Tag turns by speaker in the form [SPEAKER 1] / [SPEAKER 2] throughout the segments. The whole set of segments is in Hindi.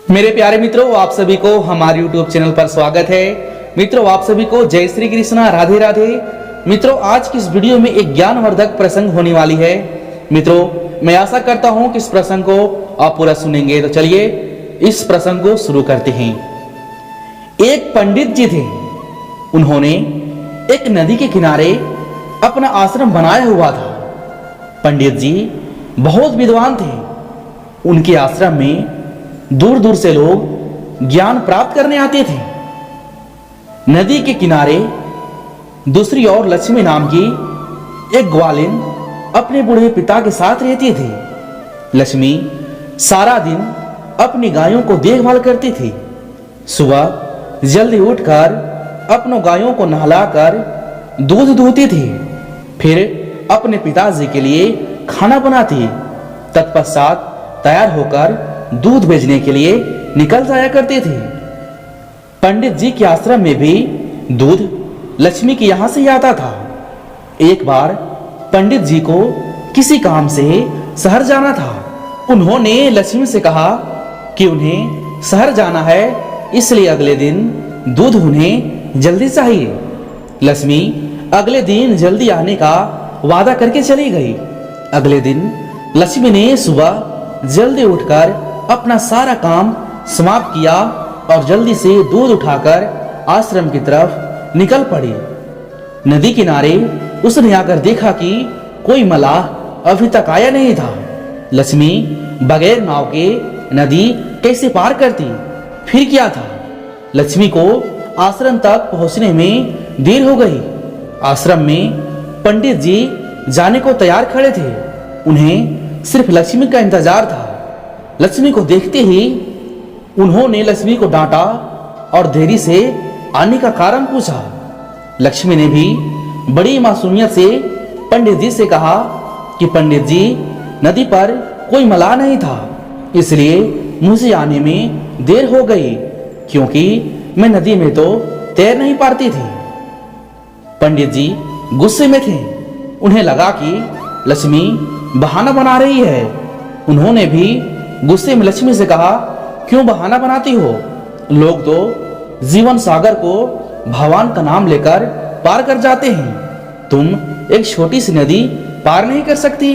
[SPEAKER 1] मेरे प्यारे मित्रों, आप सभी को हमारे YouTube चैनल पर स्वागत है। मित्रों, आप सभी को जय श्री कृष्णा, राधे राधे। मित्रों, आज की इस वीडियो में एक ज्ञानवर्धक प्रसंग होने वाली है। मित्रों, मैं आशा करता हूं कि इस प्रसंग को आप पूरा सुनेंगे। तो चलिए इस प्रसंग को शुरू करते हैं। एक पंडित जी थे। उन्होंने एक नदी के किनारे अपना आश्रम बनाया हुआ था। पंडित जी बहुत विद्वान थे। उनके आश्रम में दूर दूर से लोग ज्ञान प्राप्त करने आते थे। नदी के किनारे दूसरी ओर लक्ष्मी नाम की एक ग्वालिन अपने बूढ़े पिता के साथ रहती थी। लक्ष्मी सारा दिन अपनी गायों को देखभाल करती थी। सुबह जल्दी उठकर अपनों गायों को नहलाकर दूध दूहती थी, फिर अपने पिताजी के लिए खाना बनाती। तत्पश्चात तैयार होकर दूध बेचने के लिए निकल जाया करते थे। पंडित जी के आश्रम में भी दूध लक्ष्मी के यहां से आता था। एक बार पंडित जी को किसी काम से शहर जाना था। उन्होंने लक्ष्मी से कहा कि उन्हें शहर जाना है, इसलिए अगले दिन दूध उन्हें जल्दी चाहिए। लक्ष्मी अगले दिन जल्दी आने का वादा करके चली गई। अगले दिन लक्ष्मी ने सुबह जल्दी उठकर अपना सारा काम समाप्त किया और जल्दी से दूध उठाकर आश्रम की तरफ निकल पड़ी। नदी किनारे उसने आकर देखा कि कोई मलाह अभी तक आया नहीं था। लक्ष्मी बगैर नाव के नदी कैसे पार करती? फिर क्या था, लक्ष्मी को आश्रम तक पहुंचने में देर हो गई। आश्रम में पंडित जी जाने को तैयार खड़े थे। उन्हें सिर्फ लक्ष्मी का इंतजार था। लक्ष्मी को देखते ही उन्होंने लक्ष्मी को डांटा और देरी से आने का कारण पूछा। लक्ष्मी ने भी बड़ी मासूमियत से पंडित जी से कहा कि पंडित जी, नदी पर कोई मलाह नहीं था, इसलिए मुझे आने में देर हो गई, क्योंकि मैं नदी में तो तैर नहीं पाती थी। पंडित जी गुस्से में थे। उन्हें लगा कि लक्ष्मी बहाना बना रही है। उन्होंने भी गुस्से में लक्ष्मी से कहा, क्यों बहाना बनाती हो? लोग तो जीवन सागर को भगवान का नाम लेकर पार कर जाते हैं, तुम एक छोटी सी नदी पार नहीं कर सकती।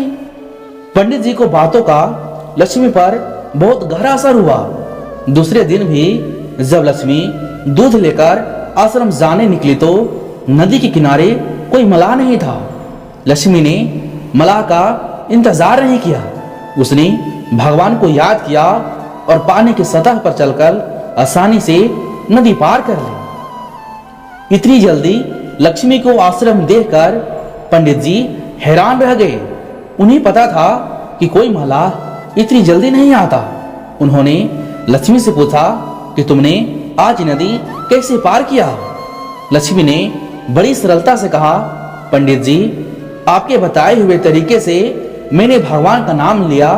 [SPEAKER 1] पंडित जी को बातों का लक्ष्मी पर बहुत गहरा असर हुआ। दूसरे दिन भी जब लक्ष्मी दूध लेकर आश्रम जाने निकली तो नदी के किनारे कोई मलाह नहीं था। लक्ष्मी ने मलाह का इंतजार नहीं किया। उसने भगवान को याद किया और पानी की सतह पर चलकर आसानी से नदी पार कर ली। इतनी जल्दी लक्ष्मी को आश्रम देखकर पंडित जी हैरान रह गए। उन्हें पता था कि कोई मलाह इतनी जल्दी नहीं आता। उन्होंने लक्ष्मी से पूछा कि तुमने आज नदी कैसे पार किया? लक्ष्मी ने बड़ी सरलता से कहा, पंडित जी, आपके बताए हुए तरीके से मैंने भगवान का नाम लिया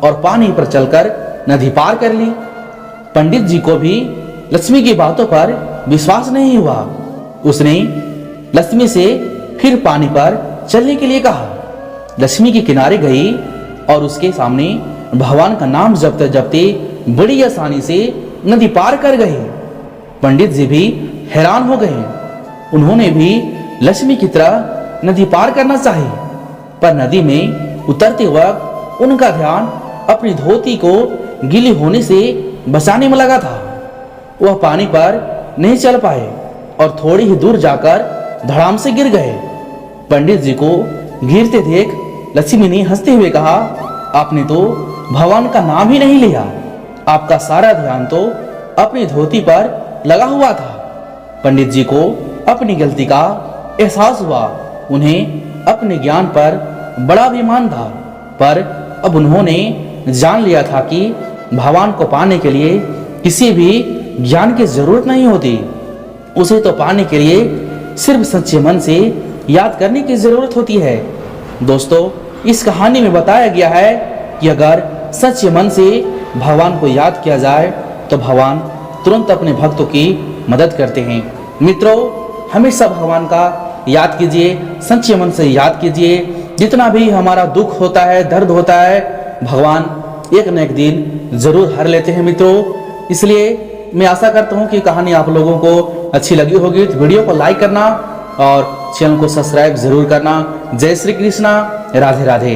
[SPEAKER 1] और पानी पर चलकर नदी पार कर ली। पंडित जी को भी लक्ष्मी की बातों पर विश्वास नहीं हुआ। उसने लक्ष्मी से फिर पानी पर चलने के लिए कहा। लक्ष्मी के किनारे गई और उसके सामने भगवान का नाम जपते जपते बड़ी आसानी से नदी पार कर गई। पंडित जी भी हैरान हो गए। उन्होंने भी लक्ष्मी की तरह नदी पार करना चाहिए, पर नदी में उतरते वक्त उनका ध्यान अपनी धोती को गीली होने से बचाने में लगा था। वह पानी पर नहीं चल पाए और थोड़ी ही दूर जाकर धड़ाम से गिर गए। पंडित जी को गिरते देख लक्ष्मी ने हंसते हुए कहा, आपने तो भगवान का नाम ही नहीं लिया, आपका सारा ध्यान तो अपनी धोती पर लगा हुआ था। पंडित जी को अपनी गलती का एहसास हुआ। उन्हें अपने ज्ञान पर बड़ा अभिमान था, पर अब उन्होंने जान लिया था कि भगवान को पाने के लिए किसी भी ज्ञान की जरूरत नहीं होती। उसे तो पाने के लिए सिर्फ सच्चे मन से याद करने की जरूरत होती है। दोस्तों, इस कहानी में बताया गया है कि अगर सच्चे मन से भगवान को याद किया जाए तो भगवान तुरंत अपने भक्तों की मदद करते हैं। मित्रों, हमेशा भगवान का याद कीजिए, सच्चे मन से याद कीजिए। जितना भी हमारा दुख होता है, दर्द होता है, भगवान एक न एक दिन जरूर हर लेते हैं। मित्रों, इसलिए मैं आशा करता हूँ कि कहानी आप लोगों को अच्छी लगी होगी। तो वीडियो को लाइक करना और चैनल को सब्सक्राइब जरूर करना। जय श्री कृष्णा, राधे राधे।